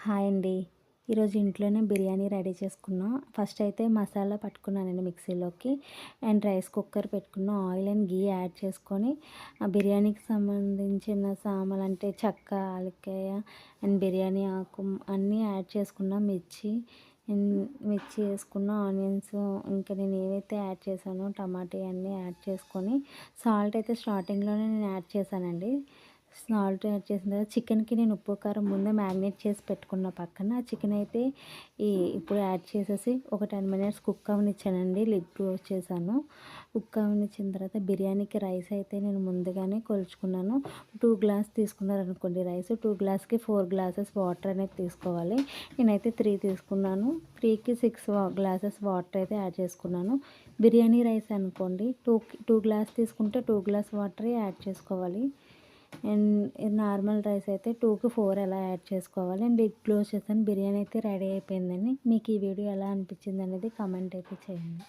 Hi అండి. ఈరోజు ఇంట్లోనే బిర్యానీ రెడీ చేసుకున్నా. ఫస్ట్ అయితే మసాలా పట్టుకున్నానండి మిక్సీలోకి. అండ్ రైస్ కుక్కర్ పెట్టుకున్న ఆయిల్ అండ్ ఘీ యాడ్ చేసుకొని, ఆ బిర్యానీకి సంబంధించిన సామాన్లంటే చెక్క, యాలక్కాయ అండ్ బిర్యానీ ఆకు అన్నీ యాడ్ చేసుకున్న. అండ్ మిర్చి వేసుకున్న, ఆనియన్స్ ఇంకా నేను ఏవైతే యాడ్ చేశానో టమాటా అన్నీ యాడ్ చేసుకొని, సాల్ట్ అయితే స్టార్టింగ్‌లోనే నేను యాడ్ చేశానండి. సాల్ట్ యాడ్ చేసిన తర్వాత చికెన్‌కి నేను ఉప్పు, కారం ముందే మ్యారినేట్ చేసి పెట్టుకున్న పక్కన. చికెన్ అయితే ఇప్పుడు యాడ్ చేసేసి ఒక 10 మినిట్స్ కుక్ అవ్వనిచ్చానండి. లిడ్ క్లోజ్ చేశాను. కుక్ అవ్వనిచ్చిన తర్వాత బిర్యానీకి రైస్ అయితే నేను ముందుగానే కొలుచుకున్నాను. 2 గ్లాస్ తీసుకున్నారనుకోండి రైస్, 2 గ్లాస్‌కి 4 గ్లాసెస్ వాటర్ అనేది తీసుకోవాలి. నేనైతే 3 తీసుకున్నాను. 3కి 6 గ్లాసెస్ వాటర్ అయితే యాడ్ చేసుకున్నాను. బిర్యానీ రైస్ అనుకోండి 2 గ్లాస్ తీసుకుంటే 2 గ్లాస్ వాటరే యాడ్ చేసుకోవాలి. అండ్ నార్మల్ రైస్ అయితే 2కి 4 అలా యాడ్ చేసుకోవాలి. అండ్ లిడ్ క్లోజ్ చేశాను. బిర్యానీ అయితే రెడీ అయిపోయిందండి. మీకు ఈ వీడియో ఎలా అనిపించింది అనేది కామెంట్ అయితే చేయండి.